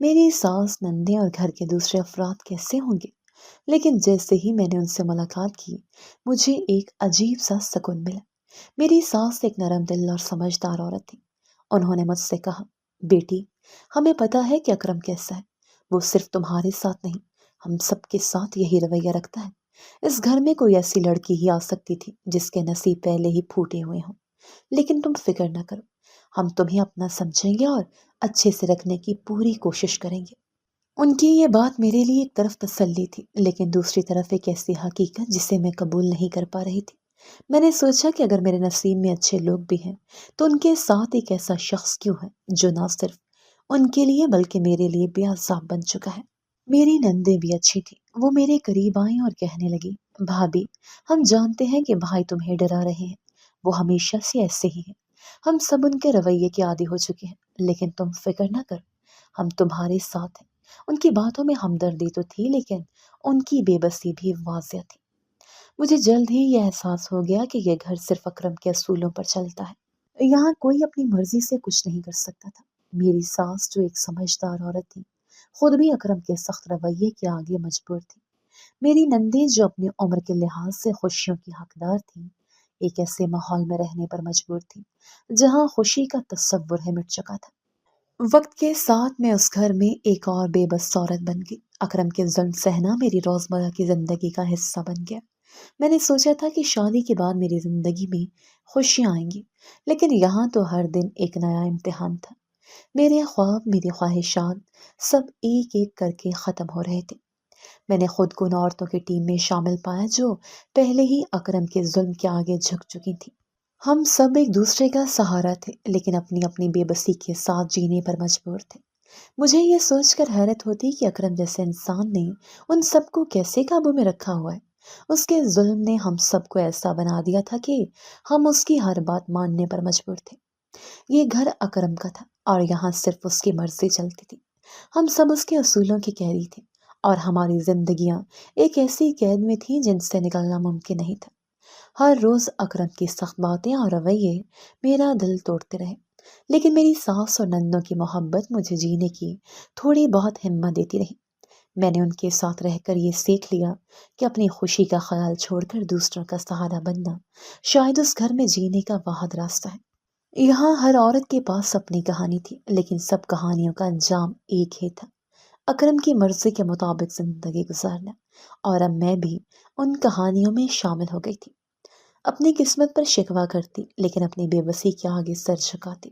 میری ساس، نندے اور گھر کے دوسرے افراد کیسے ہوں گے؟ لیکن جیسے ہی میں نے ان سے ملاقات کی، مجھے ایک عجیب سا سکون ملا۔ میری ساس ایک نرم دل اور سمجھدار عورت تھی۔ انہوں نے مجھ سے کہا، بیٹی، ہمیں پتا ہے کہ اکرم کیسا ہے۔ وہ صرف تمہارے ساتھ نہیں، ہم سب کے ساتھ یہی رویہ رکھتا ہے۔ اس گھر میں کوئی ایسی لڑکی ہی آ سکتی تھی جس کے نصیب پہلے ہی پھوٹے ہوئے ہوں، لیکن تم فکر نہ کرو، ہم تمہیں اپنا سمجھیں گے اور اچھے سے رکھنے کی پوری کوشش کریں گے۔ ان کی یہ بات میرے لیے ایک طرف تسلی تھی، لیکن دوسری طرف ایک ایسی حقیقت جسے میں قبول نہیں کر پا رہی تھی۔ میں نے سوچا کہ اگر میرے نصیب میں اچھے لوگ بھی ہیں تو ان کے ساتھ ایک ایسا شخص کیوں ہے جو نہ صرف ان کے لیے بلکہ میرے لیے بھی عذاب بن چکا ہے۔ میری نندے بھی اچھی تھی۔ وہ میرے قریب آئیں اور کہنے لگی، بھابھی، ہم جانتے ہیں کہ بھائی تمہیں ڈرا رہے ہیں، وہ ہمیشہ سے ایسے ہی ہیں، ہم سب ان کے رویے کے عادی ہو چکے ہیں، لیکن تم فکر نہ کرو، ہم تمہارے ساتھ ہیں۔ ان کی باتوں میں ہمدردی تو تھی، لیکن ان کی بے بسی بھی واضح تھی۔ مجھے جلد ہی یہ احساس ہو گیا کہ یہ گھر صرف اکرم کے اصولوں پر چلتا ہے۔ یہاں کوئی اپنی مرضی سے کچھ نہیں کر سکتا تھا۔ میری ساس، جو ایک سمجھدار عورت تھی، خود بھی اکرم کے سخت رویے کے آگے مجبور تھی۔ میری نندے، جو اپنی عمر کے لحاظ سے خوشیوں کی حقدار تھی، ایک ایسے ماحول میں رہنے پر مجبور تھی جہاں خوشی کا تصور ہے مٹ چکا تھا۔ وقت کے ساتھ میں اس گھر میں ایک اور بے بس عورت بن گئی۔ اکرم کے ظلم سہنا میری روزمرہ کی زندگی کا حصہ بن گیا۔ میں نے سوچا تھا کہ شادی کے بعد میری زندگی میں خوشیاں آئیں گی، لیکن یہاں تو ہر دن ایک نیا امتحان تھا۔ میرے خواب، میری خواہشات، سب ایک ایک کر کے ختم ہو رہے تھے۔ میں نے خود کو ان عورتوں کی ٹیم میں شامل پایا جو پہلے ہی اکرم کے ظلم کے آگے جھک چکی تھی۔ ہم سب ایک دوسرے کا سہارا تھے، لیکن اپنی اپنی بے بسی کے ساتھ جینے پر مجبور تھے۔ مجھے یہ سوچ کر حیرت ہوتی کہ اکرم جیسے انسان نے ان سب کو کیسے قابو میں رکھا ہوا ہے۔ اس کے ظلم نے ہم سب کو ایسا بنا دیا تھا کہ ہم اس کی ہر بات ماننے پر مجبور تھے۔ یہ گھر اکرم کا تھا اور یہاں صرف اس کی مرضی چلتی تھی۔ ہم سب اس کے اصولوں کی قیدی تھے اور ہماری زندگیاں ایک ایسی قید میں تھیں جن سے نکلنا ممکن نہیں تھا۔ ہر روز اکرم کی سخت باتیں اور رویے میرا دل توڑتے رہے، لیکن میری ساس اور نندوں کی محبت مجھے جینے کی تھوڑی بہت ہمت دیتی رہی۔ میں نے ان کے ساتھ رہ کر یہ سیکھ لیا کہ اپنی خوشی کا خیال چھوڑ کر دوسروں کا سہارا بننا شاید اس گھر میں جینے کا واحد راستہ ہے۔ یہاں ہر عورت کے پاس اپنی کہانی تھی، لیکن سب کہانیوں کا انجام ایک ہی تھا، اکرم کی مرضی کے مطابق زندگی گزارنا۔ اور اب میں بھی ان کہانیوں میں شامل ہو گئی تھی، اپنی قسمت پر شکوہ کرتی، لیکن اپنی بے بسی کے آگے سر جھکاتی۔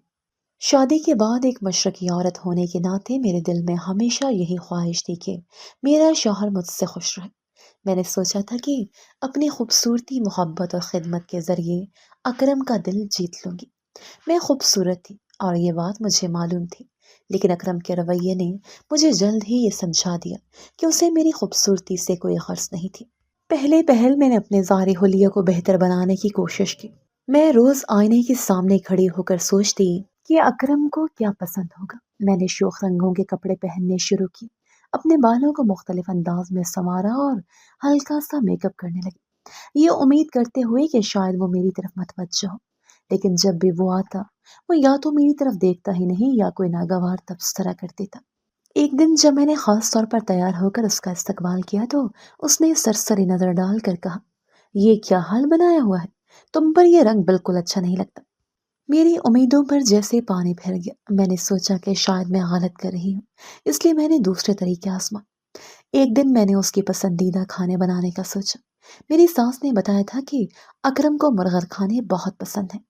شادی کے بعد ایک مشرقی عورت ہونے کے ناطے میرے دل میں ہمیشہ یہی خواہش تھی کہ میرا شوہر مجھ سے خوش رہے۔ میں نے سوچا تھا کہ اپنی خوبصورتی، محبت اور خدمت کے ذریعے اکرم کا دل جیت لوں گی۔ میں خوبصورت تھی اور یہ بات مجھے معلوم تھی، لیکن اکرم کے رویے نے مجھے جلد ہی یہ سمجھا دیا کہ اسے میری خوبصورتی سے کوئی غرض نہیں تھی۔ پہلے پہل میں نے اپنے ظاہری حلیے کو بہتر بنانے کی کوشش کی۔ میں روز آئینے کے سامنے کھڑی ہو کر سوچتی کہ اکرم کو کیا پسند ہوگا۔ میں نے شوخ رنگوں کے کپڑے پہننے شروع کی، اپنے بالوں کو مختلف انداز میں سنوارا اور ہلکا سا میک اپ کرنے لگی، یہ امید کرتے ہوئے کہ شاید وہ میری طرف متوجہ ہو۔ لیکن جب بھی وہ آتا، وہ یا تو میری طرف دیکھتا ہی نہیں یا کوئی ناگوار تبصرہ کر دیتا۔ ایک دن جب میں نے خاص طور پر تیار ہو کر اس کا استقبال کیا تو اس نے سرسری نظر ڈال کر کہا، یہ کیا حال بنایا ہوا ہے، تم پر یہ رنگ بالکل اچھا نہیں لگتا۔ میری امیدوں پر جیسے پانی پھر گیا۔ میں نے سوچا کہ شاید میں غلط کر رہی ہوں، اس لیے میں نے دوسرے طریقے آزما۔ ایک دن میں نے اس کی پسندیدہ کھانے بنانے کا سوچا۔ میری ساس نے بتایا تھا کہ اکرم کو مرغر کھانے بہت پسند ہیں۔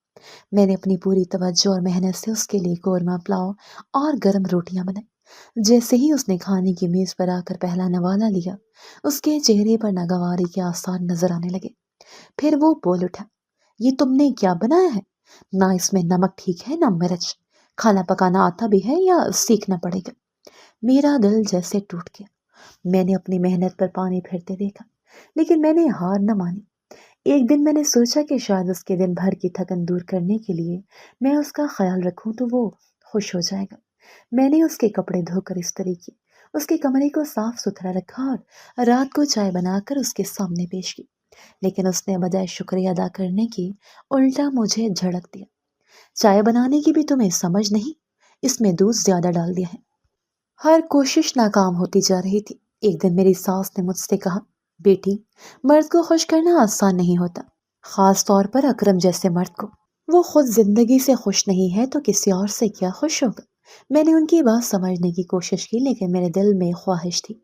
میں نے اپنی پوری توجہ اور محنت سے اس کے لیے قورمہ پلاؤ اور گرم روٹیاں بنائی۔ جیسے ہی اس نے کھانے کی میز پر آ کر پہلا نوالا لیا، اس کے چہرے پر ناگواری کے آثار نظر آنے لگے۔ پھر وہ بول اٹھا، یہ تم نے کیا بنایا ہے؟ نہ اس میں نمک ٹھیک ہے نہ مرچ، کھانا پکانا آتا بھی ہے یا سیکھنا پڑے گا؟ میرا دل جیسے ٹوٹ گیا۔ میں نے اپنی محنت پر پانی پھرتے دیکھا، لیکن میں نے ہار نہ مانی۔ ایک دن میں نے سوچا کہ شاید اس کے دن بھر کی تھکن دور کرنے کے لیے میں اس کا خیال رکھوں تو وہ خوش ہو جائے گا۔ میں نے اس کے کپڑے دھو کر استری کی، اس کے کمرے کو صاف ستھرا رکھا اور رات کو چائے بنا کر اس کے سامنے پیش کی، لیکن اس نے بجائے شکریہ ادا کرنے کی الٹا مجھے جھڑک دیا۔ چائے بنانے کی بھی تمہیں سمجھ نہیں، اس میں دودھ زیادہ ڈال دیا ہے۔ ہر کوشش ناکام ہوتی جا رہی تھی۔ ایک دن میری ساس نے مجھ سے کہا، بیٹی، مرد کو خوش کرنا آسان نہیں ہوتا، خاص طور پر اکرم جیسے مرد کو۔ وہ خود زندگی سے خوش نہیں ہے تو کسی اور سے کیا خوش ہوگا؟ میں نے ان کی بات سمجھنے کی کوشش کی، لیکن میرے دل میں خواہش تھی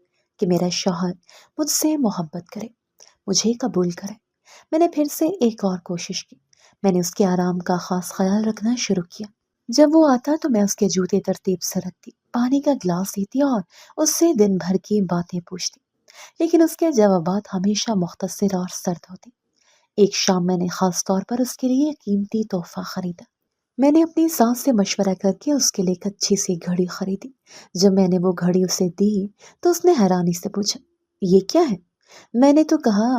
کہ میرا شوہر مجھ سے محبت کرے، مجھے قبول کرے۔ میں نے پھر سے ایک اور کوشش کی۔ میں نے اس کے آرام کا خاص خیال رکھنا شروع کیا۔ جب وہ آتا تو میں اس کے جوتے ترتیب سے رکھتی، پانی کا گلاس دیتی اور اس سے دن بھر کی باتیں پوچھتی، لیکن اس کے جوابات ہمیشہ مختصر اور سرد ہوتے۔ ایک شام میں نے خاص طور پر اس کے لیے ایک قیمتی تحفہ خریدا۔ میں نے اپنی ساس سے مشورہ کر کے اس کے لیے ایک اچھی سی گھڑی خریدی۔ جب میں نے وہ گھڑی اسے دی تو اس نے حیرانی سے پوچھا، یہ کیا ہے؟ میں نے تو کہا،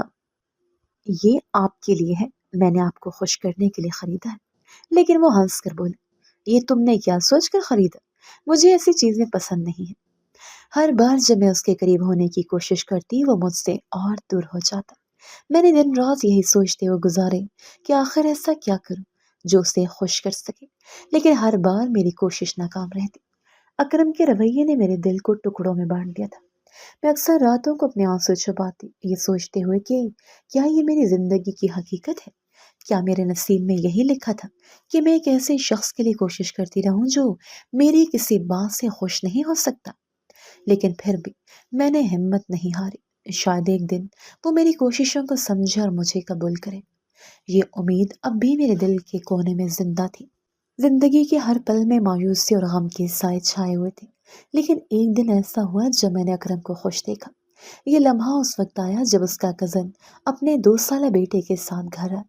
یہ آپ کے لیے ہے، میں نے آپ کو خوش کرنے کے لیے خریدا ہے۔ لیکن وہ ہنس کر بولے، یہ تم نے کیا سوچ کر خریدا؟ مجھے ایسی چیزیں پسند نہیں ہیں۔ ہر بار جب میں اس کے قریب ہونے کی کوشش کرتی وہ مجھ سے اور دور ہو جاتا۔ میں نے دن رات یہی سوچتے ہوئے گزارے کہ آخر ایسا کیا کروں جو اسے خوش کر سکے، لیکن ہر بار میری کوشش ناکام رہتی۔ اکرم کے رویے نے میرے دل کو ٹکڑوں میں بانٹ دیا تھا۔ میں اکثر راتوں کو اپنے آنسو چھپاتی، یہ سوچتے ہوئے کہ کیا یہ میری زندگی کی حقیقت ہے؟ کیا میرے نصیب میں یہی لکھا تھا کہ میں ایک ایسے شخص کے لیے کوشش کرتی رہوں جو میری کسی بات سے خوش نہیں ہو سکتا؟ لیکن پھر بھی میں نے ہمت نہیں ہاری، شاید ایک دن وہ میری کوششوں کو سمجھے اور مجھے قبول کرے۔ یہ امید اب بھی میرے دل کے کونے میں زندہ تھی۔ زندگی کے ہر پل میں مایوسی اور غم کے سائے چھائے ہوئے تھے، لیکن ایک دن ایسا ہوا جب میں نے اکرم کو خوش دیکھا۔ یہ لمحہ اس وقت آیا جب اس کا کزن اپنے 2 سالہ بیٹے کے ساتھ گھر آیا۔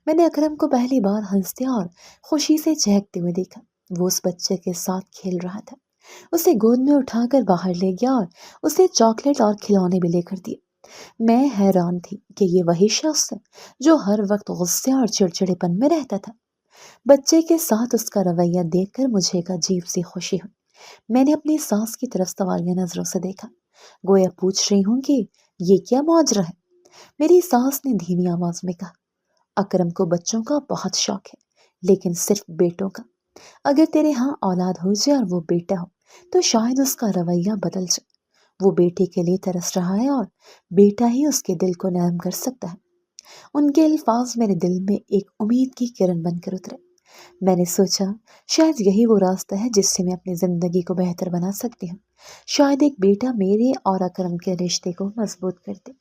میں نے اکرم کو پہلی بار ہنستے اور خوشی سے چہکتے ہوئے دیکھا۔ وہ اس بچے کے ساتھ کھیل رہا تھا، اسے گود میں اٹھا کر باہر لے گیا اور اسے چاکلیٹ اور کھلونے بھی لے کر دیے۔ میں حیران تھی کہ یہ وہی شخص ہے جو ہر وقت غصے اور چڑچڑے پن میں رہتا تھا۔ بچے کے ساتھ اس کا رویہ دیکھ کر مجھے ایک عجیب سی خوشی ہوئی۔ میں نے اپنی ساس کی طرف سوالیہ نظروں سے دیکھا، گویا پوچھ رہی ہوں کہ یہ کیا ماجرا ہے؟ میری ساس نے دھیمی آواز میں کہا، اکرم کو بچوں کا بہت شوق ہے، لیکن صرف بیٹوں کا۔ اگر تیرے ہاں اولاد ہو جائے اور وہ بیٹا ہو تو شاید اس کا رویہ بدل جائے۔ وہ بیٹے کے لیے ترس رہا ہے اور بیٹا ہی اس کے دل کو نرم کر سکتا ہے۔ ان کے الفاظ میرے دل میں ایک امید کی کرن بن کر اترے۔ میں نے سوچا شاید یہی وہ راستہ ہے جس سے میں اپنی زندگی کو بہتر بنا سکتی ہوں۔ شاید ایک بیٹا میرے اور اکرم کے رشتے کو مضبوط کر دے۔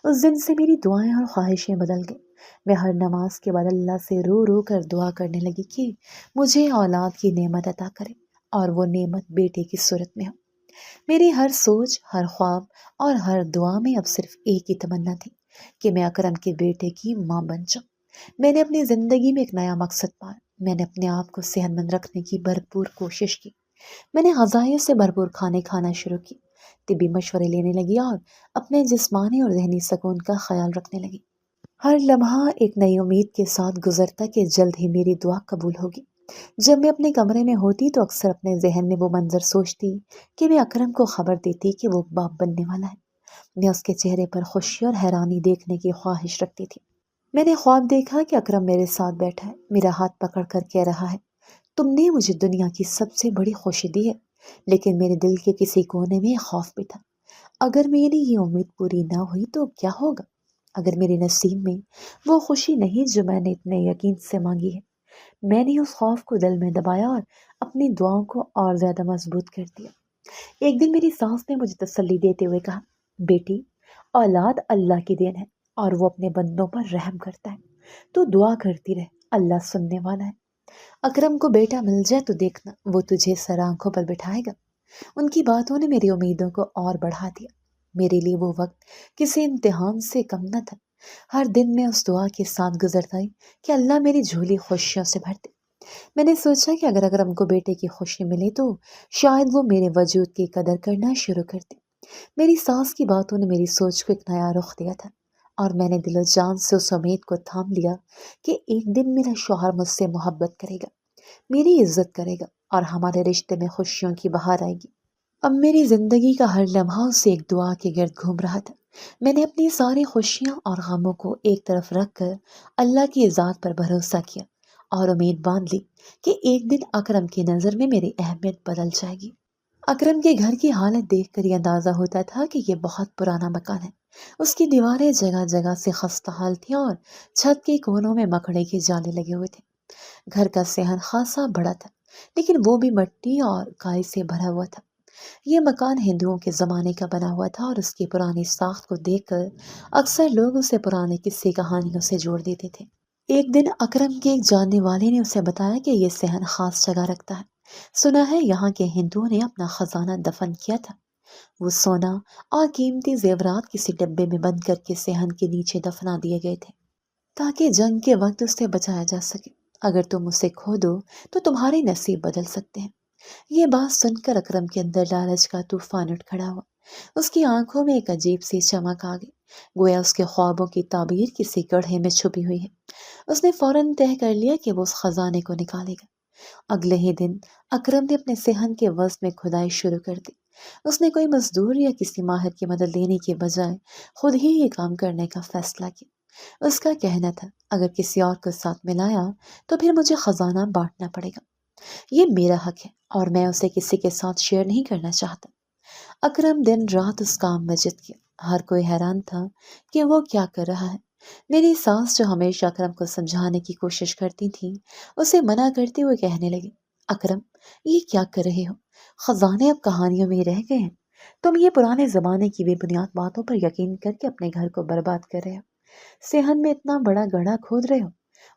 اس دن سے میری دعائیں اور خواہشیں بدل گئیں۔ میں ہر نماز کے بعد اللہ سے رو رو کر دعا کرنے لگی کہ مجھے اولاد کی نعمت عطا کرے، اور وہ نعمت بیٹے کی صورت میں ہو۔ میری ہر سوچ، ہر خواب اور ہر دعا میں اب صرف ایک ہی تمنا تھی کہ میں اکرم کے بیٹے کی ماں بن جاؤں۔ میں نے اپنی زندگی میں ایک نیا مقصد پایا۔ میں نے اپنے آپ کو صحت مند رکھنے کی بھرپور کوشش کی۔ میں نے غذائیت سے بھرپور کھانے کھانا شروع کی، طبی مشورے لینے لگی اور اپنے جسمانی اور ذہنی سکون کا خیال رکھنے لگی۔ ہر لمحہ ایک نئی امید کے ساتھ گزرتا کہ جلد ہی میری دعا قبول ہوگی۔ جب میں اپنے کمرے میں ہوتی تو اکثر اپنے ذہن میں وہ منظر سوچتی کہ میں اکرم کو خبر دیتی کہ وہ باپ بننے والا ہے۔ میں اس کے چہرے پر خوشی اور حیرانی دیکھنے کی خواہش رکھتی تھی۔ میں نے خواب دیکھا کہ اکرم میرے ساتھ بیٹھا ہے، میرا ہاتھ پکڑ کر کہہ رہا ہے، تم نے مجھے دنیا کی سب سے بڑی خوشی دی ہے۔ لیکن میرے دل کے کسی کونے میں خوف بھی تھا۔ اگر میری یہ امید پوری نہ ہوئی تو کیا ہوگا؟ اگر میرے نصیب میں وہ خوشی نہیں جو میں نے اتنے یقین سے مانگی ہے؟ میں نے اس خوف کو دل میں دبایا اور اپنی دعاؤں کو اور زیادہ مضبوط کر دیا۔ ایک دن میری ساس نے مجھے تسلی دیتے ہوئے کہا، بیٹی، اولاد اللہ کی دین ہے اور وہ اپنے بندوں پر رحم کرتا ہے، تو دعا کرتی رہ، اللہ سننے والا ہے۔ اکرم کو بیٹا مل جائے تو دیکھنا وہ تجھے سر آنکھوں پر بٹھائے گا۔ ان کی باتوں نے میری امیدوں کو اور بڑھا دیا۔ میرے لیے وہ وقت کسی امتحان سے کم نہ تھا۔ ہر دن میں اس دعا کے ساتھ گزرتا ہے کہ اللہ میری جھولی خوشیوں سے بھر دے۔ میں نے سوچا کہ اگر اکرم کو بیٹے کی خوشی ملے تو شاید وہ میرے وجود کی قدر کرنا شروع کر دے۔ میری ساس کی باتوں نے میری سوچ کو ایک نیا رخ دیا تھا، اور میں نے دل و جان سے اس امید کو تھام لیا کہ ایک دن میرا شوہر مجھ سے محبت کرے گا، میری عزت کرے گا اور ہمارے رشتے میں خوشیوں کی بہار آئے گی۔ اب میری زندگی کا ہر لمحہ اسے ایک دعا کے گرد گھوم رہا تھا۔ میں نے اپنی ساری خوشیاں اور غموں کو ایک طرف رکھ کر اللہ کی ذات پر بھروسہ کیا اور امید باندھ لی کہ ایک دن اکرم کی نظر میں میری اہمیت بدل جائے گی۔ اکرم کے گھر کی حالت دیکھ کر یہ اندازہ ہوتا تھا کہ یہ بہت پرانا مکان ہے۔ اس کی دیواریں جگہ جگہ سے خستہ حال تھیں اور چھت کے کونوں میں مکڑے کے جالے لگے ہوئے تھے۔ گھر کا صحن خاصا بڑا تھا، لیکن وہ بھی مٹی اور کائی سے بھرا ہوا تھا۔ یہ مکان ہندوؤں کے زمانے کا بنا ہوا تھا اور اس کی پرانی ساخت کو دیکھ کر اکثر لوگ اسے پرانے قصے کہانیوں سے جوڑ دیتے تھے۔ ایک دن اکرم کے ایک جاننے والے نے اسے بتایا کہ یہ صحن خاص جگہ رکھتا ہے۔ سنا ہے یہاں کے ہندوؤں نے اپنا خزانہ دفن کیا تھا۔ وہ سونا اور قیمتی زیورات کسی ڈبے میں بند کر کے صحن کے نیچے دفنا دیے گئے تھے تاکہ جنگ کے وقت اسے بچایا جا سکے۔ اگر تم اسے کھو دو تو تمہارے نصیب بدل سکتے ہیں۔ یہ بات سن کر اکرم کے اندر لالچ کا طوفان اٹھ کھڑا ہوا۔ اس کی آنکھوں میں ایک عجیب سی چمک آ گئی، گویا اس کے خوابوں کی تعبیر کسی گڑھے میں چھپی ہوئی ہے۔ اس نے فوراً طے کر لیا کہ وہ اس خزانے کو نکالے گا۔ اگلے ہی دن اکرم نے اپنے صحن کے وسط میں کھدائی شروع کر دی۔ اس نے کوئی مزدور یا کسی ماہر کی مدد لینے کے بجائے خود ہی یہ کام کرنے کا فیصلہ کیا۔ اس کا کہنا تھا، اگر کسی اور کو ساتھ ملایا تو پھر مجھے خزانہ بانٹنا پڑے گا۔ یہ میرا حق ہے اور میں اسے کسی کے ساتھ شیئر نہیں کرنا چاہتا۔ اکرم دن رات اس کام میں جت گیا۔ ہر کوئی حیران تھا کہ وہ کیا کر رہا ہے۔ میری ساس جو ہمیشہ اکرم کو سمجھانے کی کوشش کرتی تھی، اسے منع کرتے ہوئے کہنے لگی، اکرم یہ کیا کر رہے ہو؟ خزانے اب کہانیوں میں ہی رہ گئے ہیں۔ تم یہ پرانے زمانے کی بے بنیاد باتوں پر یقین کر کے اپنے گھر کو برباد کر رہے ہو۔ صحن میں اتنا بڑا گڑھا کھود رہے ہو،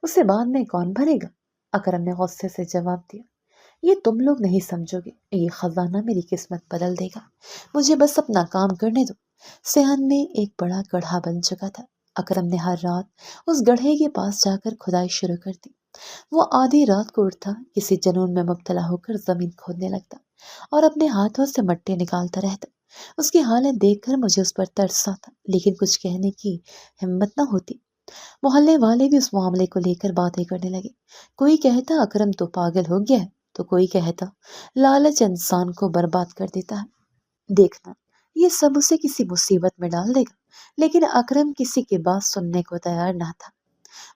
اسے بعد میں کون بھرے گا؟ اکرم نے غصے سے جواب دیا، یہ تم لوگ نہیں سمجھو گے، یہ خزانہ میری قسمت بدل دے گا۔ مجھے بس اپنا کام کرنے دو۔ صحن میں ایک بڑا گڑھا بن چکا تھا۔ اکرم نے ہر رات اس گڑھے کے پاس جا کر کھدائی شروع کر دی۔ وہ آدھی رات کو اٹھتا، کسی جنون میں مبتلا ہو کر زمین کھودنے لگتا اور اپنے ہاتھوں سے مٹی نکالتا رہتا۔ اس کی حالت دیکھ کر مجھے اس پر ترس آتا، لیکن کچھ کہنے کی ہمت نہ ہوتی۔ محلے والے بھی اس معاملے کو لے کر باتیں کرنے لگے۔ کوئی کہتا اکرم تو پاگل ہو گیا ہے، تو کوئی کہتا لالچ انسان کو برباد کر دیتا ہے، دیکھنا یہ سب اسے کسی مصیبت میں ڈال دے گا۔ لیکن اکرم کسی کی بات سننے کو تیار نہ تھا۔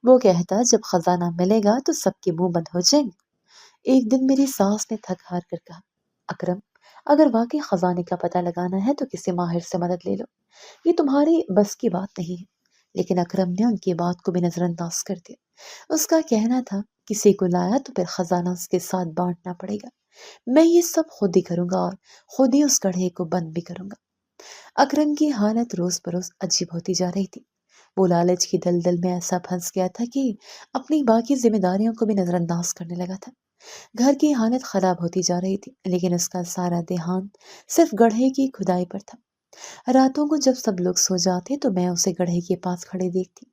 وہ کہتا جب خزانہ ملے گا تو سب کے منہ بند ہو جائیں گے۔ ایک دن میری ساس نے تھک ہار کر کہا، اکرم اگر واقعی خزانے کا پتہ لگانا ہے تو کسی ماہر سے مدد لے لو، یہ تمہاری بس کی بات نہیں ہے۔ لیکن اکرم نے ان کی بات کو بھی نظر انداز کر دیا۔ اس کا کہنا تھا، کسی کو لایا تو پھر خزانہ اس کے ساتھ بانٹنا پڑے گا۔ میں یہ سب خود ہی کروں گا اور خود ہی اس گڑھے کو بند بھی کروں گا۔ اکرم کی حالت روز بروز عجیب ہوتی جا رہی تھی۔ وہ لالچ کی دلدل میں ایسا پھنس گیا تھا کہ اپنی باقی ذمہ داریوں کو بھی نظر انداز کرنے لگا تھا۔ گھر کی حالت خراب ہوتی جا رہی تھی، لیکن اس کا سارا دھیان صرف گڑھے کی کھدائی پر تھا۔ راتوں کو جب سب لوگ سو جاتے تو میں اسے گڑھے کے پاس کھڑے دیکھتی۔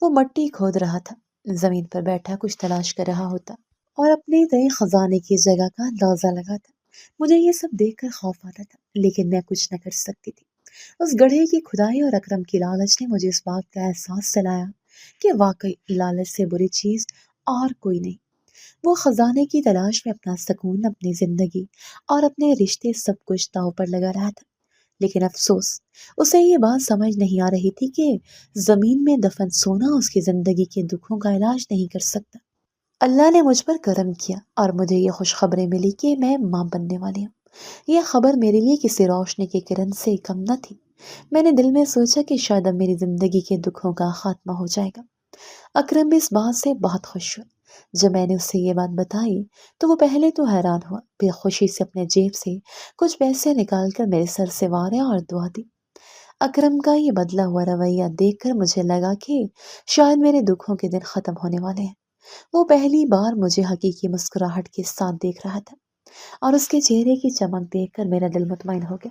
وہ مٹی کھود رہا تھا، زمین پر بیٹھا کچھ تلاش کر رہا ہوتا اور اپنے نئے خزانے کی جگہ کا اندازہ لگاتا۔ مجھے یہ سب دیکھ کر خوف آتا تھا، لیکن میں کچھ نہ کر سکتی تھی۔ اس گڑھے کی کھدائی اور اکرم کی لالچ نے مجھے اس بات کا احساس دلایا کہ واقعی لالچ سے بری چیز اور کوئی نہیں۔ وہ خزانے کی تلاش میں اپنا سکون، اپنی زندگی اور اپنے رشتے سب کچھ داؤ پر لگا رہا تھا۔ لیکن افسوس، اسے یہ بات سمجھ نہیں آ رہی تھی کہ زمین میں دفن سونا اس کی زندگی کے دکھوں کا علاج نہیں کر سکتا۔ اللہ نے مجھ پر کرم کیا اور مجھے یہ خوشخبری ملی کہ میں ماں بننے والی ہوں۔ یہ خبر میرے لیے کسی روشنی کی کرن سے کم نہ تھی۔ میں نے دل میں سوچا کہ شاید اب میری زندگی کے دکھوں کا خاتمہ ہو جائے گا۔ اکرم بھی اس بات سے بہت خوش ہوا۔ جب میں نے اسے یہ بات بتائی تو وہ پہلے تو حیران ہوا، پھر خوشی سے اپنے جیب سے کچھ پیسے نکال کر میرے سر سے وارے اور دعا دی۔ اکرم کا یہ بدلا ہوا رویہ دیکھ کر مجھے لگا کہ شاید میرے دکھوں کے دن ختم ہونے والے ہیں۔ وہ پہلی بار مجھے حقیقی مسکراہٹ کے ساتھ دیکھ رہا تھا اور اس کے چہرے کی چمک دیکھ کر میرا دل مطمئن ہو گیا۔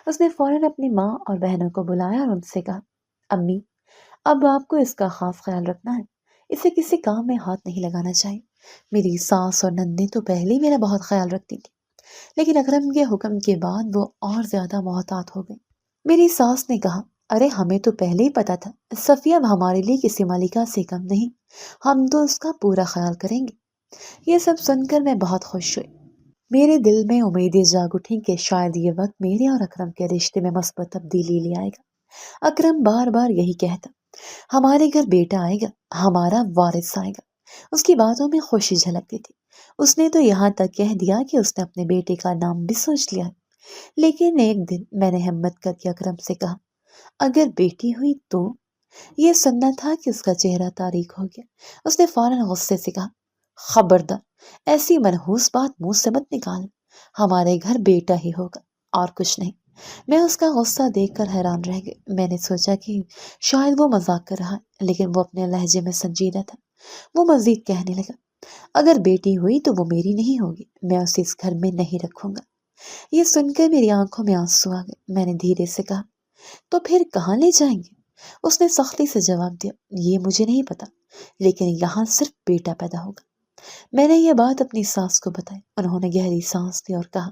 اس نے فوراً اپنی ماں اور بہنوں کو بلایا اور ان سے کہا، امی اب آپ کو اس کا خاص خیال رکھنا ہے، اسے کسی کام میں ہاتھ نہیں لگانا چاہیے۔ میری ساس اور نندیں تو پہلے ہی میرا بہت خیال رکھتی تھی، لیکن اکرم کے حکم کے بعد وہ اور زیادہ محتاط ہو گئی۔ میری ساس نے کہا، ارے ہمیں تو پہلے ہی پتا تھا، صفیہ اب ہمارے لیے کسی ملکہ سے کم نہیں، ہم تو اس کا پورا خیال کریں گے۔ یہ سب سن کر میں بہت خوش ہوئی۔ میرے دل میں امیدیں جاگ اٹھیں کہ شاید یہ وقت میرے اور اکرم کے رشتے میں مثبت تبدیلی لے آئے گا۔ اکرم بار بار یہی کہتا، ہمارے گھر بیٹا آئے گا، ہمارا وارث آئے گا۔ اس کی باتوں میں خوشی جھلکتی تھی۔ اس نے تو یہاں تک کہہ دیا کہ اس نے اپنے بیٹے کا نام بھی سوچ لیا ہے۔ لیکن ایک دن میں نے ہمت کر کے اکرم سے کہا، اگر بیٹی ہوئی تو؟ یہ سننا تھا کہ اس کا چہرہ تاریک ہو گیا۔ اس نے فوراً غصے سے کہا، خبردار، ایسی منحوس بات منہ سے مت نکال، ہمارے گھر بیٹا ہی ہوگا اور کچھ نہیں۔ میں اس کا غصہ دیکھ کر حیران رہ گئی۔ میں نے سوچا کہ شاید وہ مذاق کر رہا ہے، لیکن وہ اپنے لہجے میں سنجیدہ تھا۔ وہ مزید کہنے لگا، اگر بیٹی ہوئی تو وہ میری نہیں ہوگی، میں اسے اس گھر میں نہیں رکھوں گا۔ یہ سن کر میری آنکھوں میں آنسو آ گئے۔ میں نے دھیرے سے کہا، تو پھر کہاں لے جائیں گے؟ اس نے سختی سے جواب دیا، یہ مجھے نہیں پتا، لیکن یہاں صرف بیٹا پیدا ہوگا۔ میں نے یہ بات اپنی ساس کو بتائی۔ انہوں نے گہری سانس لی اور کہا،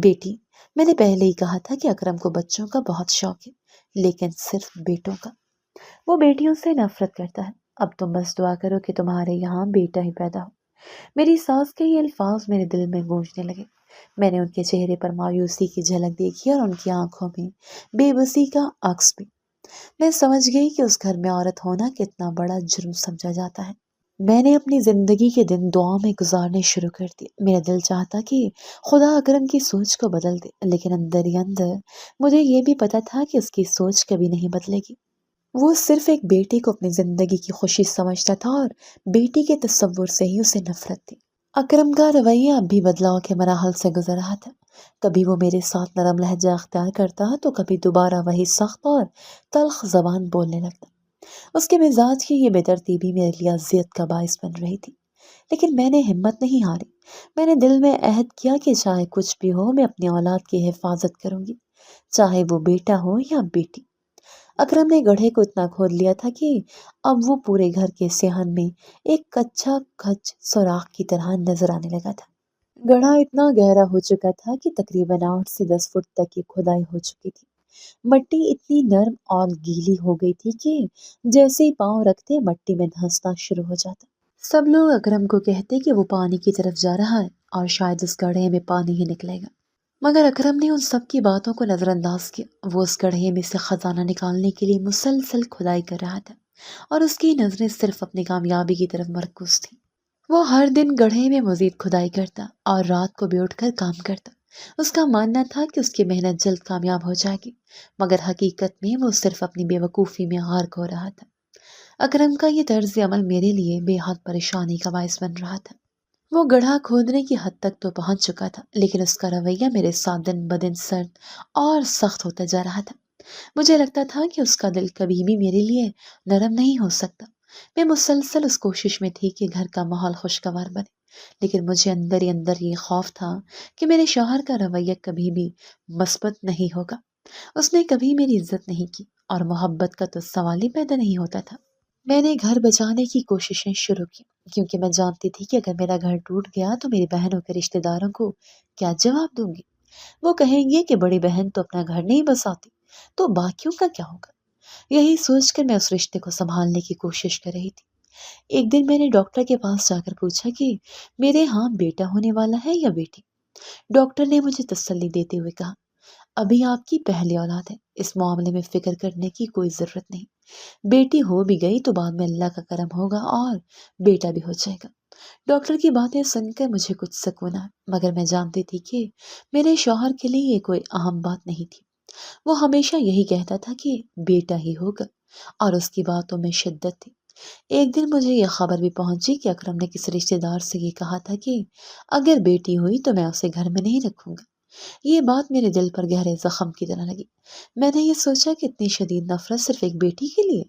بیٹی، میں نے پہلے ہی کہا تھا کہ اکرم کو بچوں کا بہت شوق ہے، لیکن صرف بیٹوں کا۔ وہ بیٹیوں سے نفرت کرتا ہے۔ اب تم بس دعا کرو کہ تمہارے یہاں بیٹا ہی پیدا ہو۔ میری ساس کے یہ الفاظ میرے دل میں گونجنے لگے۔ میں نے ان کے چہرے پر مایوسی کی جھلک دیکھی اور ان کی آنکھوں میں بے بسی کا عکس بھی۔ میں سمجھ گئی کہ اس گھر میں عورت ہونا کتنا بڑا جرم سمجھا جاتا ہے۔ میں نے اپنی زندگی کے دن دعا میں گزارنے شروع کر دیے۔ میرا دل چاہتا کہ خدا اکرم کی سوچ کو بدل دے، لیکن اندر ہی اندر مجھے یہ بھی پتا تھا کہ اس کی سوچ کبھی نہیں بدلے گی۔ وہ صرف ایک بیٹے کو اپنی زندگی کی خوشی سمجھتا تھا اور بیٹی کے تصور سے ہی اسے نفرت تھی۔ اکرم کا رویہ اب بھی بدلاؤ کے مراحل سے گزر رہا تھا۔ کبھی وہ میرے ساتھ نرم لہجہ اختیار کرتا تو کبھی دوبارہ وہی سخت اور تلخ زبان بولنے لگتا۔ اس کے مزاج کی یہ بے ترتیبی میرے لیے اذیت کا باعث بن رہی تھی، لیکن میں نے ہمت نہیں ہاری۔ میں نے دل میں عہد کیا کہ چاہے کچھ بھی ہو میں اپنی اولاد کی حفاظت کروں گی، چاہے وہ بیٹا ہو یا بیٹی۔ اکرم نے گڑھے کو اتنا کھود لیا تھا کہ اب وہ پورے گھر کے صحن میں ایک کچا کچ سوراخ کی طرح نظر آنے لگا تھا۔ گڑھا اتنا گہرا ہو چکا تھا کہ تقریباً 8 سے 10 فٹ تک کی کھدائی ہو چکی تھی۔ مٹی اتنی نرم اور گیلی ہو گئی تھی کہ جیسے ہی پاؤں رکھتے مٹی میں دھنسنا شروع ہو جاتا۔ سب لوگ اکرم کو کہتے کہ وہ پانی کی طرف جا رہا ہے اور شاید اس گڑھے میں پانی ہی نکلے گا، مگر اکرم نے ان سب کی باتوں کو نظر انداز کیا۔ وہ اس گڑھے میں سے خزانہ نکالنے کے لیے مسلسل کھدائی کر رہا تھا اور اس کی نظریں صرف اپنی کامیابی کی طرف مرکوز تھیں۔ وہ ہر دن گڑھے میں مزید کھدائی کرتا اور رات کو بھی اٹھ کر کام کرتا۔ اس کا ماننا تھا کہ اس کی محنت جلد کامیاب ہو جائے گی، مگر حقیقت میں وہ صرف اپنی بے وقوفی میں غرق ہو رہا تھا۔ اکرم کا یہ طرز عمل میرے لیے بے حد پریشانی کا باعث بن رہا تھا۔ وہ گڑھا کھودنے کی حد تک تو پہنچ چکا تھا، لیکن اس کا رویہ میرے ساتھ دن بدن سرد اور سخت ہوتا جا رہا تھا۔ مجھے لگتا تھا کہ اس کا دل کبھی بھی میرے لیے نرم نہیں ہو سکتا۔ میں مسلسل اس کوشش میں تھی کہ گھر کا ماحول خوشگوار بنے، لیکن مجھے اندر ہی اندر یہ خوف تھا کہ میرے شوہر کا رویہ کبھی بھی مثبت نہیں ہوگا۔ اس نے کبھی میری عزت نہیں کی اور محبت کا تو سوال ہی پیدا نہیں ہوتا تھا۔ میں نے گھر بچانے کی کوششیں شروع کی، کیونکہ میں جانتی تھی کہ اگر میرا گھر ٹوٹ گیا تو میری بہنوں کے رشتہ داروں کو کیا جواب دوں گی۔ وہ کہیں گے کہ بڑی بہن تو اپنا گھر نہیں بساتی، تو باقیوں کا کیا ہوگا؟ یہی سوچ کر میں اس رشتے کو سنبھالنے کی کوشش کر رہی تھی۔ ایک دن میں نے ڈاکٹر کے پاس جا کر پوچھا کہ میرے ہاں بیٹا ہونے والا ہے یا بیٹی۔ ڈاکٹر نے مجھے تسلی دیتے ہوئے کہا، ابھی آپ کی پہلی اولاد ہے، اس معاملے میں فکر کرنے کی کوئی ضرورت نہیں۔ بیٹی ہو بھی گئی تو بعد میں اللہ کا کرم ہوگا اور بیٹا بھی ہو جائے گا۔ ڈاکٹر کی باتیں سن کر مجھے کچھ سکون آیا، مگر میں جانتی تھی کہ میرے شوہر کے لیے یہ کوئی اہم بات نہیں تھی۔ وہ ہمیشہ یہی کہتا تھا کہ بیٹا ہی ہوگا اور اس کی باتوں میں شدت تھی۔ ایک دن مجھے یہ خبر بھی پہنچی کہ اکرم نے کسی رشتہ دار سے یہ کہا تھا کہ اگر بیٹی ہوئی تو میں اسے گھر میں نہیں رکھوں گا۔ یہ بات میرے دل پر گہرے زخم کی طرح لگی۔ میں نے یہ سوچا کہ اتنی شدید نفرت صرف ایک بیٹی کے لیے؟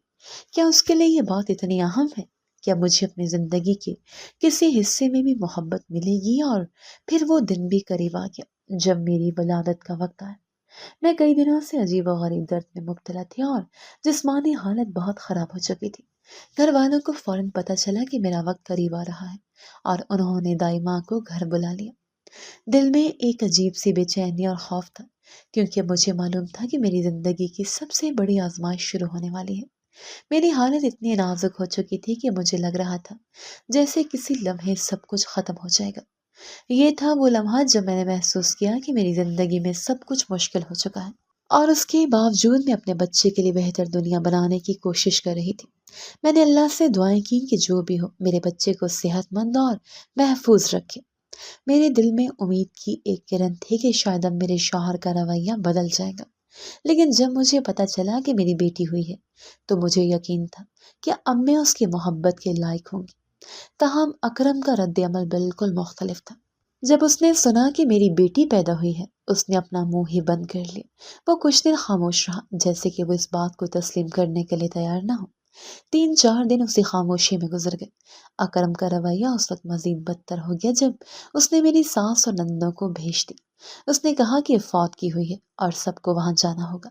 کیا اس کے لیے یہ بات اتنی اہم ہے؟ کیا مجھے اپنی زندگی کے کسی حصے میں بھی محبت ملے گی؟ اور پھر وہ دن بھی قریب آ گیا جب میری ولادت کا وقت آیا۔ میں کئی دنوں سے عجیب و غریب درد میں مبتلا تھی اور جسمانی حالت بہت خراب ہو چکی تھی۔ گھر والوں کو فوراً پتہ چلا کہ میرا وقت قریب آ رہا ہے اور انہوں نے دائی ماں کو گھر بلا لیا۔ دل میں ایک عجیب سی بے چینی اور خوف تھا، کیونکہ مجھے معلوم تھا کہ میری زندگی کی سب سے بڑی آزمائش شروع ہونے والی ہے۔ میری حالت اتنی نازک ہو چکی تھی کہ مجھے لگ رہا تھا جیسے کسی لمحے سب کچھ ختم ہو جائے گا۔ یہ تھا وہ لمحہ جب میں نے محسوس کیا کہ میری زندگی میں سب کچھ مشکل ہو چکا ہے، اور اس کے باوجود میں اپنے بچے کے لیے بہتر دنیا بنانے کی کوشش کر رہی تھی۔ میں نے اللہ سے دعائیں کی کہ جو بھی ہو میرے بچے کو صحت مند اور محفوظ رکھے۔ میرے دل میں امید کی ایک کرن تھی کہ شاید اب میرے شوہر کا رویہ بدل جائے گا، لیکن جب مجھے پتا چلا کہ میری بیٹی ہوئی ہے تو مجھے یقین تھا کہ اب میں اس کی محبت کے لائق ہوں گی۔ تاہم اکرم کا رد عمل بالکل مختلف تھا۔ جب اس نے سنا کہ میری بیٹی پیدا ہوئی ہے، اس نے اپنا منہ ہی بند کر لیا۔ وہ کچھ دن خاموش رہا، جیسے کہ وہ اس بات کو تسلیم کرنے کے لیے تیار نہ ہو۔ 3 4 دن اسی خاموشی میں گزر گئے۔ اکرم کا رویہ اس وقت مزید بدتر ہو گیا جب اس نے میری ساس اور نندوں کو بھیج دی۔ اس نے کہا کہ فوت کی ہوئی ہے اور سب کو وہاں جانا ہوگا۔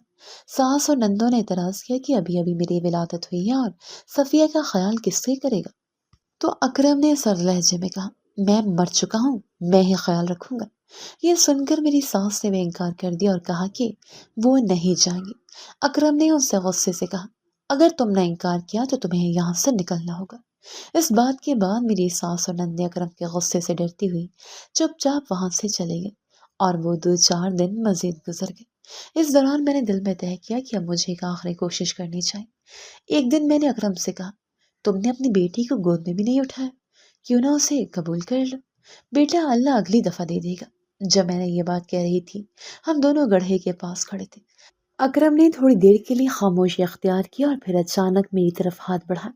ساس اور نندوں نے اعتراض کیا کہ ابھی ابھی میری ولادت ہوئی ہے اور صفیہ کا خیال کس سے کرے گا؟ تو اکرم نے سر لہجے میں کہا، میں مر چکا ہوں، میں ہی خیال رکھوں گا۔ یہ سن کر میری ساس نے بھی انکار کر دیا اور کہا کہ وہ نہیں جائیں گی۔ اکرم نے ان سے غصے سے کہا، اگر تم نے انکار کیا تو تمہیں یہاں سے نکلنا ہوگا۔ اس بات کے بعد میری ساس اور نندے اکرم کے غصے سے ڈرتی ہوئی چپ چاپ وہاں سے چلے گئے اور وہ 2 4 دن مزید گزر گئے۔ اس دوران میں نے دل میں طے کیا کہ اب مجھے ایک آخری کوشش کرنی چاہیے۔ ایک دن میں نے اکرم سے کہا، تم نے اپنی بیٹی کو گود میں بھی نہیں اٹھایا، کیوں نہ اسے قبول کر لو؟ بیٹا اللہ اگلی دفعہ دے دے گا۔ جب میں نے یہ بات کہہ رہی تھی، ہم دونوں گڑھے کے پاس کھڑے تھے۔ اکرم نے تھوڑی دیر کے لیے خاموشی اختیار کی اور پھر اچانک میری طرف ہاتھ بڑھایا۔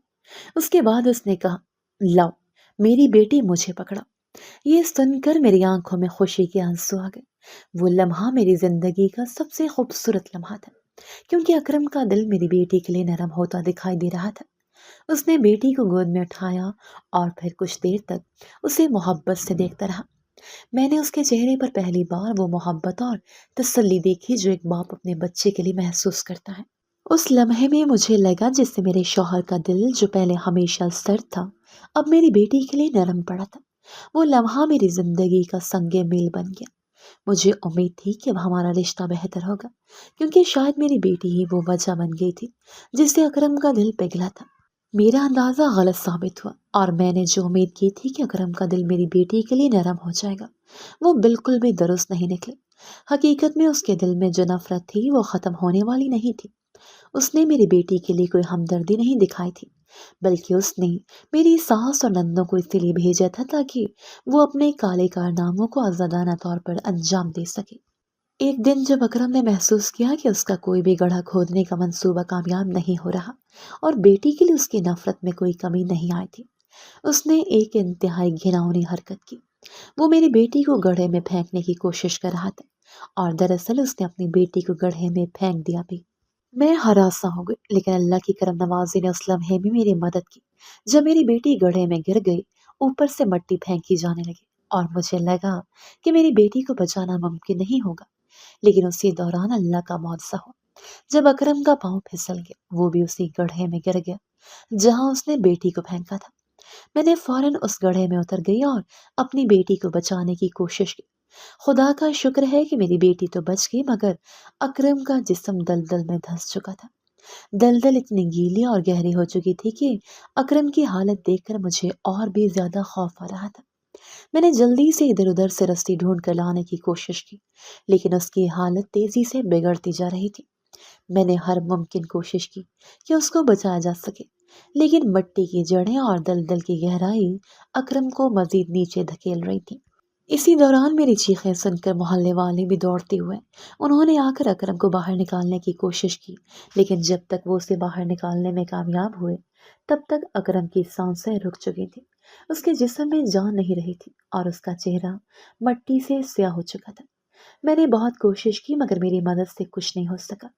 اس کے بعد اس نے کہا، لاؤ، میری بیٹی مجھے پکڑا۔ یہ سن کر میری آنکھوں میں خوشی کے آنسو آ گئے۔ وہ لمحہ میری زندگی کا سب سے خوبصورت لمحہ تھا، کیونکہ اکرم کا دل میری بیٹی کے لیے نرم ہوتا دکھائی دے رہا تھا۔ اس نے بیٹی کو گود میں اٹھایا اور پھر کچھ دیر تک اسے محبت سے دیکھتا رہا۔ میں نے اس کے چہرے پر پہلی بار وہ محبت اور تسلی دیکھی جو ایک باپ اپنے بچے کے لیے محسوس کرتا ہے۔ اس لمحے میں مجھے لگا جس سے میرے شوہر کا دل جو پہلے ہمیشہ سرد تھا اب میری بیٹی کے لیے نرم پڑا تھا۔ وہ لمحہ میری زندگی کا سنگ میل بن گیا۔ مجھے امید تھی کہ اب ہمارا رشتہ بہتر ہوگا، کیونکہ شاید میری بیٹی ہی وہ وجہ بن گئی تھی جس سے اکرم کا دل پگھلا تھا۔ میرا اندازہ غلط ثابت ہوا اور میں نے جو امید کی تھی کہ اکرم کا دل میری بیٹی کے لیے نرم ہو جائے گا، وہ بالکل بھی درست نہیں نکلی۔ حقیقت میں اس کے دل میں جو نفرت تھی وہ ختم ہونے والی نہیں تھی۔ اس نے میری بیٹی کے لیے کوئی ہمدردی نہیں دکھائی تھی، بلکہ اس نے میری ساس اور نندوں کو اسی لیے بھیجا تھا تاکہ وہ اپنے کالے کارناموں کو آزادانہ طور پر انجام دے سکے۔ ایک دن جب اکرم نے محسوس کیا کہ اس کا کوئی بھی گڑھا کھودنے کا منصوبہ کامیاب نہیں ہو رہا اور بیٹی کے لیے اس کی نفرت میں کوئی کمی نہیں آئی تھی، اس نے ایک انتہائی گھناؤنی حرکت کی۔ وہ میری بیٹی کو گڑھے میں پھینکنے کی کوشش کر رہا تھا اور دراصل اس نے اپنی بیٹی کو گڑھے میں پھینک دیا بھی۔ میں ہراساں ہو گئی، لیکن اللہ کی کرم نوازی نے اس لمحے میں میری مدد کی۔ جب میری بیٹی گڑھے میں گر گئی، اوپر سے مٹی پھینکی جانے لگی اور مجھے لگا کہ میری بیٹی کو بچانا ممکن نہیں ہوگا، لیکن اسی دوران اللہ کا معجزہ ہوا۔ جب اکرم کا پاؤں پھسل گیا، وہ بھی اسی گڑھے میں گر گیا جہاں اس نے بیٹی کو پھینکا تھا۔ میں نے فوراً اس گڑھے میں اتر گئی اور اپنی بیٹی کو بچانے کی کوشش کی۔ خدا کا شکر ہے کہ میری بیٹی تو بچ گئی، مگر اکرم کا جسم دلدل میں دھنس چکا تھا۔ دلدل اتنی گیلی اور گہری ہو چکی تھی کہ اکرم کی حالت دیکھ کر مجھے اور بھی زیادہ خوف آ رہا تھا۔ میں نے جلدی سے ادھر ادھر سے رسی ڈھونڈ کر لانے کی کوشش کی، لیکن اس کی حالت تیزی سے بگڑتی جا رہی تھی۔ میں نے ہر ممکن کوشش کی کہ اس کو بچایا جا سکے، لیکن مٹی کی جڑیں اور دلدل کی گہرائی اکرم کو مزید نیچے دھکیل رہی تھی۔ اسی دوران میری چیخیں سن کر محلے والے بھی دوڑتے ہوئے انہوں نے آ کر اکرم کو باہر نکالنے کی کوشش کی، لیکن جب تک وہ اسے باہر نکالنے میں کامیاب ہوئے تب تک اکرم کی سانسیں رک چکی تھی۔ اس کے جسم میں جان نہیں رہی تھی اور اس کا چہرہ مٹی سے سیاہ ہو چکا تھا۔ میں نے بہت کوشش کی مگر میری مدد سے کچھ نہیں ہو سکا۔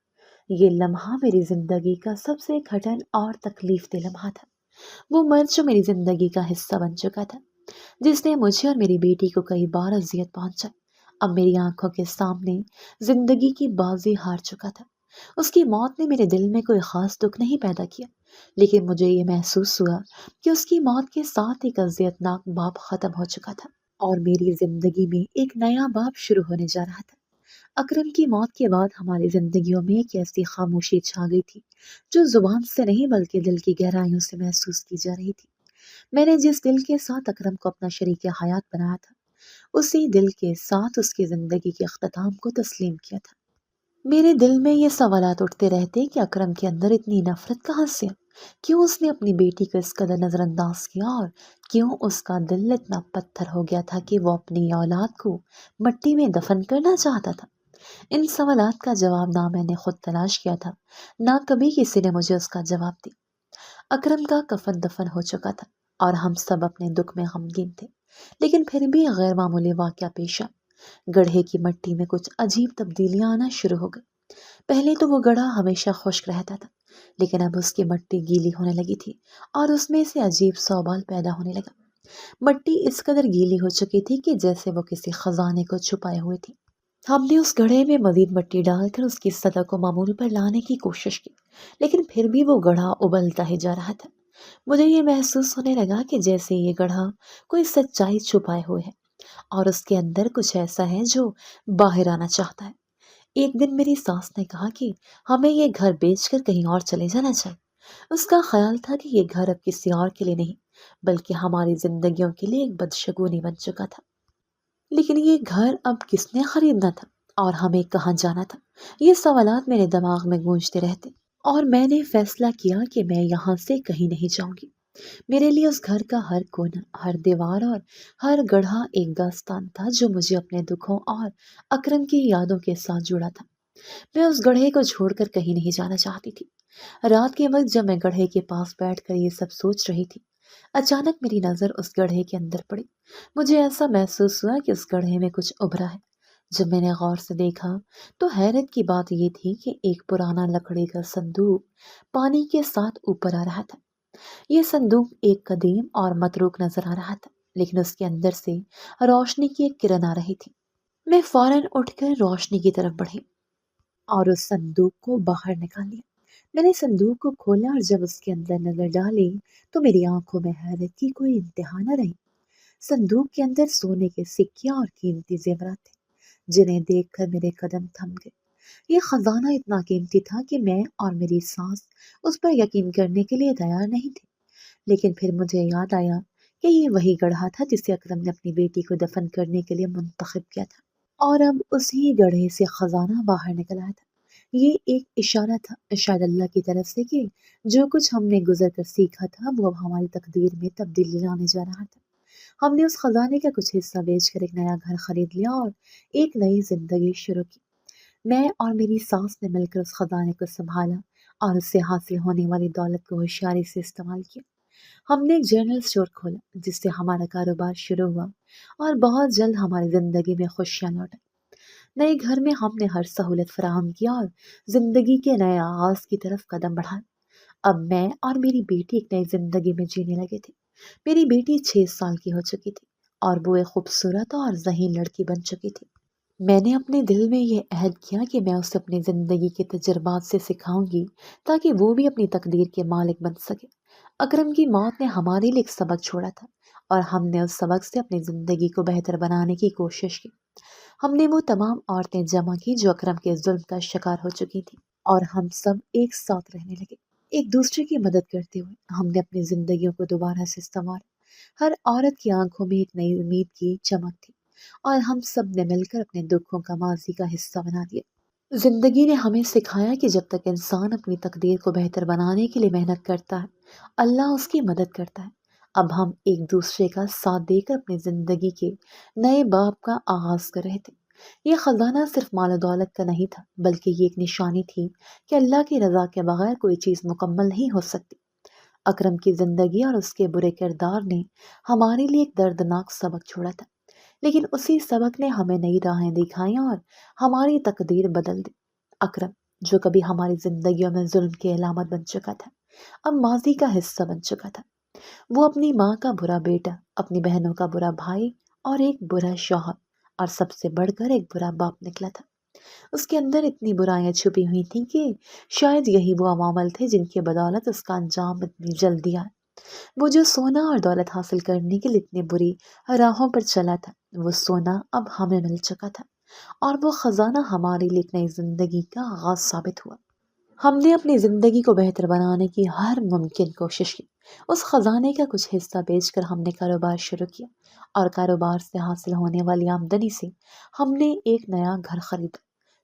یہ لمحہ میری زندگی کا سب سے گھٹن اور تکلیف دہ لمحہ تھا۔ وہ مرد جو میری زندگی کا حصہ بن چکا تھا، جس نے مجھے اور میری بیٹی کو کئی بار اذیت پہنچائی، اب میری آنکھوں کے سامنے زندگی کی بازی ہار چکا تھا۔ اس کی موت نے میرے دل میں کوئی خاص دکھ نہیں پیدا کیا، لیکن مجھے یہ محسوس ہوا کہ اس کی موت کے ساتھ ایک اذیت ناک باب ختم ہو چکا تھا اور میری زندگی میں ایک نیا باب شروع ہونے جا رہا تھا۔ اکرم کی موت کے بعد ہماری زندگیوں میں ایک ایسی خاموشی چھا گئی تھی جو زبان سے نہیں بلکہ دل کی گہرائیوں سے محسوس کی جا رہی تھی۔ میں نے جس دل کے ساتھ اکرم کو اپنا شریک حیات بنایا تھا، اسی دل کے ساتھ اس کی زندگی کے اختتام کو تسلیم کیا تھا۔ میرے دل میں یہ سوالات اٹھتے رہتے کہ اکرم کے اندر اتنی نفرت کہاں سے؟ کیوں اس نے اپنی بیٹی کو اس قدر نظر انداز کیا، اور کیوں اس کا دل اتنا پتھر ہو گیا تھا کہ وہ اپنی اولاد کو مٹی میں دفن کرنا چاہتا تھا؟ ان سوالات کا جواب نہ میں نے خود تلاش کیا تھا، نہ کبھی کسی نے مجھے اس کا جواب دیا۔ اکرم کا کفن دفن ہو چکا تھا اور ہم سب اپنے دکھ میں غمگین تھے، لیکن پھر بھی غیر معمولی واقعہ پیش آیا۔ گڑھے کی مٹی میں کچھ عجیب تبدیلیاں آنا شروع ہو گئی۔ پہلے تو وہ گڑھا ہمیشہ خشک رہتا تھا، لیکن اب اس کی مٹی گیلی ہونے لگی تھی اور اس میں سے عجیب سوبال پیدا ہونے لگا۔ مٹی اس قدر گیلی ہو چکی تھی کہ جیسے وہ کسی خزانے کو چھپائے ہوئے تھی۔ ہم نے اس گڑھے میں مزید مٹی ڈال کر اس کی سطح کو معمول پر لانے کی کوشش کی، لیکن پھر بھی وہ گڑھا ابلتا ہی جا رہا تھا۔ مجھے یہ محسوس ہونے لگا کہ جیسے یہ گڑھا کوئی سچائی چھپائے ہوئے ہے اور اس کے اندر کچھ ایسا ہے جو باہر آنا چاہتا ہے۔ ایک دن میری ساس نے کہا کہ ہمیں یہ گھر بیچ کر کہیں اور چلے جانا چاہیے۔ اس کا خیال تھا کہ یہ گھر اب کسی اور کے لیے نہیں بلکہ ہماری زندگیوں کے لیے ایک بدشگونی بن چکا تھا۔ لیکن یہ گھر اب کس نے خریدنا تھا اور ہمیں کہاں جانا تھا؟ یہ سوالات میرے دماغ میں گونجتے رہتے اور میں نے فیصلہ کیا کہ میں یہاں سے کہیں نہیں جاؤں گی۔ میرے لیے اس گھر کا ہر کونا، ہر دیوار اور ہر گڑھا ایک داستان تھا جو مجھے اپنے دکھوں اور اکرم کی یادوں کے ساتھ جڑا تھا۔ میں اس گڑھے کو چھوڑ کر کہیں نہیں جانا چاہتی تھی۔ رات کے وقت جب میں گڑھے کے پاس بیٹھ کر یہ سب سوچ رہی تھی، اچانک میری نظر اس گڑھے کے اندر پڑی۔ مجھے ایسا محسوس ہوا کہ اس گڑھے میں کچھ ابھرا ہے۔ جب میں نے غور سے دیکھا تو حیرت کی بات یہ تھی کہ ایک پرانا لکڑی کا صندوق پانی کے ساتھ اوپر آ رہا تھا۔ یہ صندوق ایک قدیم اور متروک نظر آ رہا تھا، لیکن اس کے اندر سے روشنی کی ایک کرن آ رہی تھی۔ میں فوراً اٹھ کر روشنی کی طرف بڑھی اور اس صندوق کو باہر نکال لیا۔ میں نے صندوق کو کھولا اور جب اس کے اندر نظر ڈالی تو میری آنکھوں میں حیرت کی کوئی انتہا نہ رہی۔ صندوق کے اندر سونے کے سکے اور قیمتی زیورات تھے جنہیں دیکھ کر میرے قدم تھم گئے۔ یہ خزانہ اتنا قیمتی تھا کہ میں اور میری سانس اس پر یقین کرنے کے لیے تیار نہیں تھے۔ لیکن پھر مجھے یاد آیا کہ یہ وہی گڑھا تھا جسے اکرم نے اپنی بیٹی کو دفن کرنے کے لیے منتخب کیا تھا، اور اب اسی گڑھے سے خزانہ باہر نکل آیا تھا۔ یہ ایک اشارہ تھا شاید اللہ کی طرف سے کہ جو کچھ ہم نے گزر کر سیکھا تھا وہ اب ہماری تقدیر میں تبدیلی لانے جا رہا تھا۔ ہم نے اس خزانے کا کچھ حصہ بیچ کر ایک نیا گھر خرید لیا اور ایک نئی زندگی شروع کی۔ میں اور میری ساس نے مل کر اس خزانے کو سنبھالا اور اس سے حاصل ہونے والی دولت کو ہوشیاری سے استعمال کیا۔ ہم نے ایک جنرل اسٹور کھولا جس سے ہمارا کاروبار شروع ہوا اور بہت جلد ہماری زندگی میں خوشیاں لوٹیں۔ نئے گھر میں ہم نے ہر سہولت فراہم کیا اور زندگی کے نئے آغاز کی طرف قدم بڑھایا۔ اب میں اور میری بیٹی ایک نئی زندگی میں جینے لگے تھے۔ میری بیٹی 6 سال کی ہو چکی تھی اور وہ ایک خوبصورت اور ذہین لڑکی بن چکی تھی۔ میں نے اپنے دل میں یہ عہد کیا کہ میں اسے اپنی زندگی کے تجربات سے سکھاؤں گی تاکہ وہ بھی اپنی تقدیر کے مالک بن سکے۔ اکرم کی موت نے ہمارے لیے ایک سبق چھوڑا تھا اور ہم نے اس سبق سے اپنی زندگی کو بہتر بنانے کی کوشش کی۔ ہم نے وہ تمام عورتیں جمع کی جو اکرم کے ظلم کا شکار ہو چکی تھیں اور ہم سب ایک ساتھ رہنے لگے، ایک دوسرے کی مدد کرتے ہوئے۔ ہم نے اپنی زندگیوں کو دوبارہ سے سنوارا۔ ہر عورت کی آنکھوں میں ایک نئی امید کی چمک تھی اور ہم سب نے مل کر اپنے دکھوں کا ماضی کا حصہ بنا دیا۔ زندگی نے ہمیں سکھایا کہ جب تک انسان اپنی تقدیر کو بہتر بنانے کے لیے محنت کرتا ہے، اللہ اس کی مدد کرتا ہے۔ اب ہم ایک دوسرے کا ساتھ دے کر اپنی زندگی کے نئے باب کا آغاز کر رہے تھے۔ یہ خزانہ صرف مال و دولت کا نہیں تھا بلکہ یہ ایک نشانی تھی کہ اللہ کی رضا کے بغیر کوئی چیز مکمل نہیں ہو سکتی۔ اکرم کی زندگی اور اس کے برے کردار نے ہمارے لیے ایک دردناک سبق چھوڑا تھا، لیکن اسی سبق نے ہمیں نئی راہیں دکھائیں اور ہماری تقدیر بدل دی۔ اکرم جو کبھی ہماری زندگیوں میں ظلم کی علامت بن چکا تھا، اب ماضی کا حصہ بن چکا تھا۔ وہ اپنی ماں کا برا بیٹا، اپنی بہنوں کا برا بھائی اور ایک برا شوہر اور سب سے بڑھ کر ایک برا باپ نکلا تھا۔ اس کے اندر اتنی برائیاں چھپی ہوئی تھیں کہ شاید یہی وہ عوامل تھے جن کی بدولت اس کا انجام اتنی جلدی آیا۔ وہ جو سونا اور دولت حاصل کرنے کے لیے اتنی بری راہوں پر چلا تھا، وہ سونا اب ہمیں مل چکا تھا اور وہ خزانہ ہمارے لیے ایک نئی زندگی کا آغاز ثابت ہوا۔ ہم نے اپنی زندگی کو بہتر بنانے کی ہر ممکن کوشش کی۔ اس خزانے کا کچھ حصہ بیچ کر ہم نے کاروبار شروع کیا اور کاروبار سے حاصل ہونے والی آمدنی سے ہم نے ایک نیا گھر خریدا۔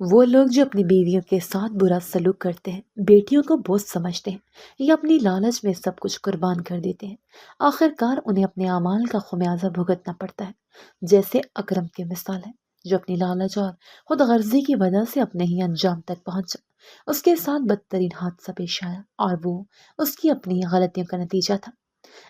وہ لوگ جو اپنی بیویوں کے ساتھ برا سلوک کرتے ہیں، بیٹیوں کو بوجھ سمجھتے ہیں یا اپنی لالچ میں سب کچھ قربان کر دیتے ہیں، آخر کار انہیں اپنے اعمال کا خمیازہ بھگتنا پڑتا ہے۔ جیسے اکرم کی مثال ہے، جو اپنی لالچ اور خود غرضی کی وجہ سے اپنے ہی انجام تک پہنچا۔ اس کے ساتھ بدترین حادثہ پیش آیا اور وہ اس کی اپنی غلطیوں کا نتیجہ تھا۔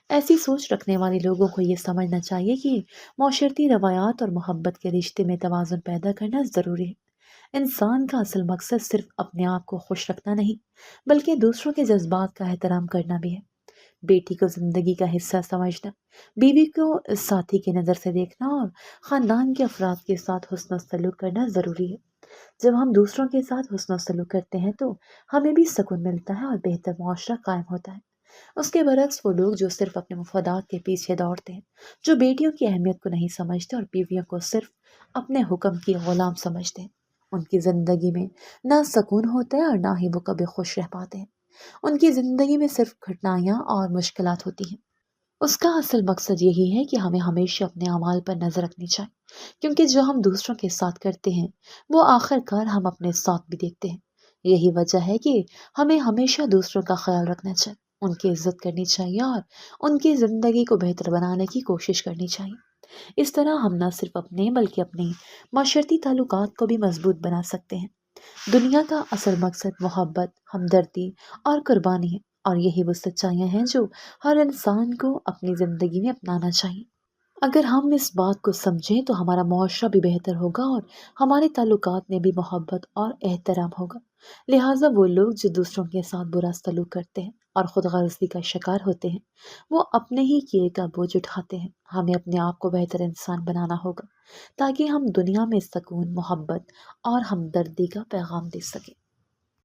ایسی سوچ رکھنے والے لوگوں کو یہ سمجھنا چاہیے کہ معاشرتی روایات اور محبت کے رشتے میں توازن پیدا کرنا ضروری ہے۔ انسان کا اصل مقصد صرف اپنے آپ کو خوش رکھنا نہیں، بلکہ دوسروں کے جذبات کا احترام کرنا بھی ہے۔ بیٹی کو زندگی کا حصہ سمجھنا، بیوی کو ساتھی کی نظر سے دیکھنا اور خاندان کے افراد کے ساتھ حسن و سلوک کرنا ضروری ہے۔ جب ہم دوسروں کے ساتھ حسن و سلوک کرتے ہیں تو ہمیں بھی سکون ملتا ہے اور بہتر معاشرہ قائم ہوتا ہے۔ اس کے برعکس وہ لوگ جو صرف اپنے مفادات کے پیچھے دوڑتے ہیں، جو بیٹیوں کی اہمیت کو نہیں سمجھتے اور بیویوں کو صرف اپنے حکم کی غلام سمجھتے ہیں، ان کی زندگی میں نہ سکون ہوتا ہے اور نہ ہی وہ کبھی خوش رہ پاتے ہیں۔ ان کی زندگی میں صرف کٹھنائیاں اور مشکلات ہوتی ہیں۔ اس کا اصل مقصد یہی ہے کہ ہمیں ہمیشہ اپنے اعمال پر نظر رکھنی چاہیے، کیونکہ جو ہم دوسروں کے ساتھ کرتے ہیں وہ آخر کار ہم اپنے ساتھ بھی دیکھتے ہیں۔ یہی وجہ ہے کہ ہمیں ہمیشہ دوسروں کا خیال رکھنا چاہیے، ان کی عزت کرنی چاہیے اور ان کی زندگی کو بہتر بنانے کی کوشش کرنی چاہیے۔ اس طرح ہم نہ صرف اپنے بلکہ اپنے معاشرتی تعلقات کو بھی مضبوط بنا سکتے ہیں۔ دنیا کا اصل مقصد محبت، ہمدردی اور قربانی ہے، اور یہی وہ سچائیاں ہیں جو ہر انسان کو اپنی زندگی میں اپنانا چاہیے۔ اگر ہم اس بات کو سمجھیں تو ہمارا معاشرہ بھی بہتر ہوگا اور ہمارے تعلقات میں بھی محبت اور احترام ہوگا۔ لہٰذا وہ لوگ جو دوسروں کے ساتھ برا سلوک کرتے ہیں اور خود غرضی کا شکار ہوتے ہیں، وہ اپنے ہی کیے کا بوجھ اٹھاتے ہیں۔ ہمیں اپنے آپ کو بہتر انسان بنانا ہوگا تاکہ ہم دنیا میں سکون، محبت اور ہمدردی کا پیغام دے سکیں۔